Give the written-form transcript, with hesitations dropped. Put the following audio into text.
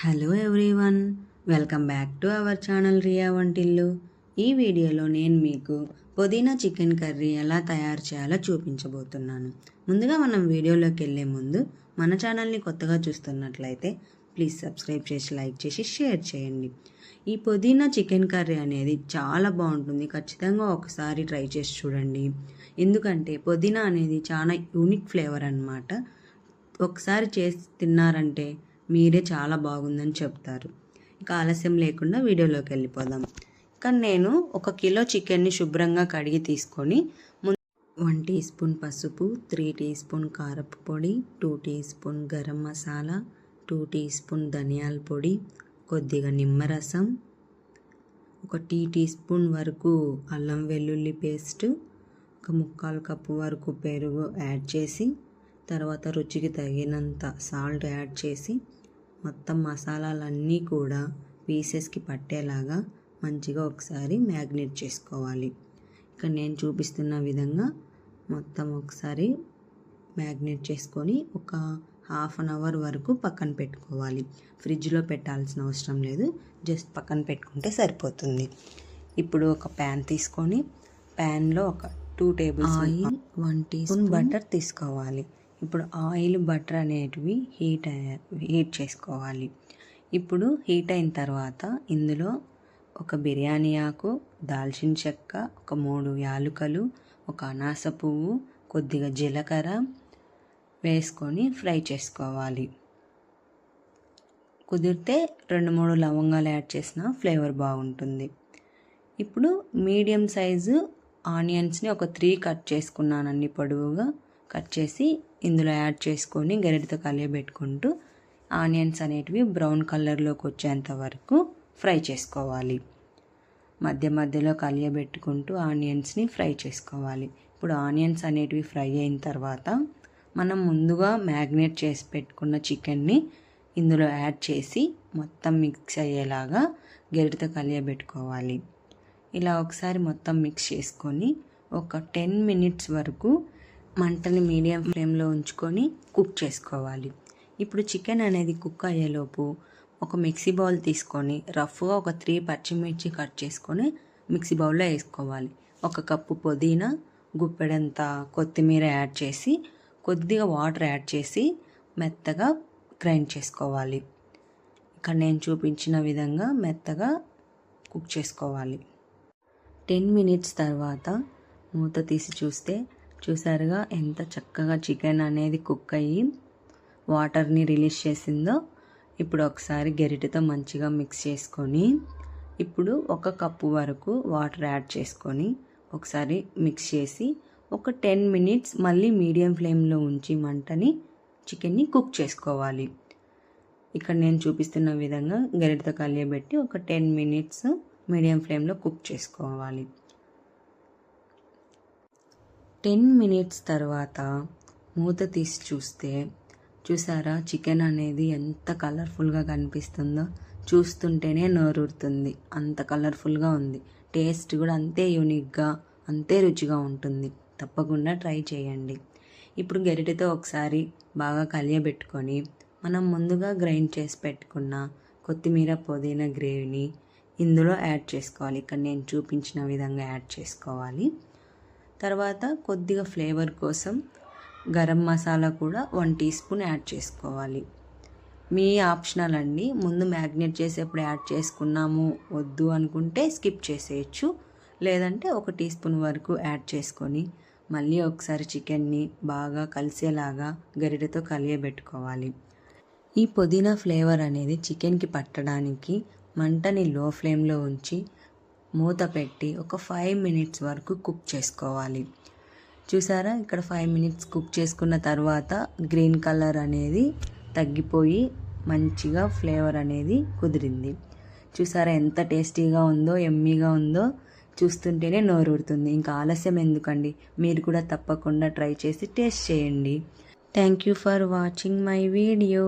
Hello everyone, welcome back to our channel Riya వంటిల్లు. ఈ వీడియోలో నేను మీకు పుదీనా చికెన్ కర్రీ ఎలా తయారు చేయాలో చూపించబోతున్నాను. ముందుగా మనం వీడియోలోకి వెళ్ళే ముందు మన ఛానల్ని కొత్తగా చూస్తున్నట్లయితే ప్లీజ్ సబ్స్క్రైబ్ చేసి, లైక్ చేసి, షేర్ చేయండి. ఈ పుదీనా చికెన్ కర్రీ అనేది చాలా బాగుంటుంది. ఖచ్చితంగా ఒకసారి ట్రై చేసి చూడండి. ఎందుకంటే పుదీనా అనేది చాలా యూనిక్ ఫ్లేవర్ అన్నమాట. ఒకసారి చేసి తిన్నారంటే మీరే చాలా బాగుందని చెప్తారు. ఇక ఆలస్యం లేకుండా వీడియోలోకి వెళ్ళిపోదాం. ఇక నేను 1 కిలో చికెన్ని శుభ్రంగా కడిగి తీసుకొని 1 టీ స్పూన్ పసుపు, 3 టీ స్పూన్ కారపు పొడి, 2 teaspoon garam masala, 2 teaspoon ధనియాల పొడి, కొద్దిగా నిమ్మరసం, 1 టీ స్పూన్ వరకు అల్లం వెల్లుల్లి పేస్ట్, 1/4 కప్పు వరకు పెరుగు యాడ్ చేసి, తర్వాత రుచికి తగినంత సాల్ట్ యాడ్ చేసి మొత్తం మసాలాలన్నీ కూడా పీసెస్కి పట్టేలాగా మంచిగా ఒకసారి మ్యాగ్నేట్ చేసుకోవాలి. ఇక్కడ నేను చూపిస్తున్న విధంగా మొత్తం ఒకసారి మ్యాగ్నేట్ చేసుకొని ఒక ½ అన్ అవర్ వరకు పక్కన పెట్టుకోవాలి. ఫ్రిడ్జ్లో పెట్టాల్సిన అవసరం లేదు, జస్ట్ పక్కన పెట్టుకుంటే సరిపోతుంది. ఇప్పుడు ఒక ప్యాన్ తీసుకొని ప్యాన్లో ఒక 2 table oil, 1 teaspoon butter తీసుకోవాలి. ఇప్పుడు ఆయిల్, బటర్ అనేటివి హీట్ చేసుకోవాలి. ఇప్పుడు హీట్ అయిన తర్వాత ఇందులో ఒక బిర్యానీ ఆకు, దాల్చిన చెక్క, 3 యాలుకలు, 1 అనాస పువ్వు, కొద్దిగా జీలకర్ర వేసుకొని ఫ్రై చేసుకోవాలి. కుదిరితే 2-3 లవంగాలు యాడ్ చేసిన ఫ్లేవర్ బాగుంటుంది. ఇప్పుడు మీడియం సైజు ఆనియన్స్ని ఒక 3 కట్ చేసుకున్నానండి. పొడవుగా కట్ చేసి ఇందులో యాడ్ చేసుకొని గరిటెతో కలియబెట్టుకుంటూ ఆనియన్స్ అనేటివి బ్రౌన్ కలర్లోకి వచ్చేంత వరకు ఫ్రై చేసుకోవాలి. మధ్య మధ్యలో కలియబెట్టుకుంటూ ఆనియన్స్ని ఫ్రై చేసుకోవాలి. ఇప్పుడు ఆనియన్స్ అనేటివి ఫ్రై అయిన తర్వాత మనం ముందుగా మ్యాగ్నేట్ చేసి పెట్టుకున్న చికెన్ని ఇందులో యాడ్ చేసి మొత్తం మిక్స్ అయ్యేలాగా గరిటెతో కలియబెట్టుకోవాలి. ఇలా ఒకసారి మొత్తం మిక్స్ చేసుకొని ఒక 10 మినిట్స్ వరకు మంటని మీడియం ఫ్లేమ్లో ఉంచుకొని కుక్ చేసుకోవాలి. ఇప్పుడు చికెన్ అనేది కుక్ అయ్యేలోపు ఒక మిక్సీ బౌల్ తీసుకొని రఫ్గా ఒక 3 పచ్చిమిర్చి కట్ చేసుకొని మిక్సీ బౌల్లో వేసుకోవాలి. 1 కప్పు పుదీనా, గుప్పెడంత కొత్తిమీర యాడ్ చేసి కొద్దిగా వాటర్ యాడ్ చేసి మెత్తగా గ్రైండ్ చేసుకోవాలి. ఇక్కడ నేను చూపించిన విధంగా మెత్తగా కుక్ చేసుకోవాలి. 10 మినిట్స్ తర్వాత మూత తీసి చూసారుగా ఎంత చక్కగా చికెన్ అనేది కుక్ అయ్యి వాటర్ని రిలీజ్ చేసిందో. ఇప్పుడు ఒకసారి గరిటెతో మంచిగా మిక్స్ చేసుకొని ఇప్పుడు 1 కప్పు వరకు వాటర్ యాడ్ చేసుకొని ఒకసారి మిక్స్ చేసి ఒక 10 మినిట్స్ మళ్ళీ మీడియం ఫ్లేమ్లో ఉంచి మంటని చికెన్ని కుక్ చేసుకోవాలి. ఇక్కడ నేను చూపిస్తున్న విధంగా గరిటెతో కలియబెట్టి ఒక 10 మినిట్స్ మీడియం ఫ్లేమ్లో కుక్ చేసుకోవాలి. 10 మినిట్స్ తర్వాత మూత తీసి చూసారా చికెన్ అనేది ఎంత కలర్ఫుల్గా కనిపిస్తుందో. చూస్తుంటేనే నోరూరుతుంది, అంత కలర్ఫుల్గా ఉంది. టేస్ట్ కూడా అంతే యూనిక్గా, అంతే రుచిగా ఉంటుంది. తప్పకుండా ట్రై చేయండి. ఇప్పుడు గరిటెతో ఒకసారి బాగా కలియబెట్టుకొని మనం ముందుగా గ్రైండ్ చేసి పెట్టుకున్న కొత్తిమీర, పుదీనా గ్రేవీని ఇందులో యాడ్ చేసుకోవాలి. ఇక్కడ నేను చూపించిన విధంగా యాడ్ చేసుకోవాలి. తర్వాత కొద్దిగా ఫ్లేవర్ కోసం గరం మసాలా కూడా 1 టీ స్పూన్ యాడ్ చేసుకోవాలి. మీ ఆప్షనల్ అండి. ముందు మ్యాగ్నేట్ చేసేప్పుడు యాడ్ చేసుకున్నాము వద్దు అనుకుంటే స్కిప్ చేసేయచ్చు. లేదంటే 1 టీ స్పూన్ వరకు యాడ్ చేసుకొని మళ్ళీ ఒకసారి చికెన్ని బాగా కలిసేలాగా గరిటెతో కలియబెట్టుకోవాలి. ఈ పుదీనా ఫ్లేవర్ అనేది చికెన్కి పట్టడానికి మంటని లో ఫ్లేమ్లో ఉంచి మూత పెట్టి ఒక 5 మినిట్స్ వరకు కుక్ చేసుకోవాలి. చూసారా ఇక్కడ 5 మినిట్స్ కుక్ చేసుకున్న తర్వాత గ్రీన్ కలర్ అనేది తగ్గిపోయి మంచిగా ఫ్లేవర్ అనేది కుదిరింది. చూసారా ఎంత టేస్టీగా ఉందో, యమ్మీగా ఉందో. చూస్తుంటేనే నోరూరుతుంది. ఇంకా ఆలస్యం ఎందుకండి, మీరు కూడా తప్పకుండా ట్రై చేసి టేస్ట్ చేయండి. Thank you for watching my video.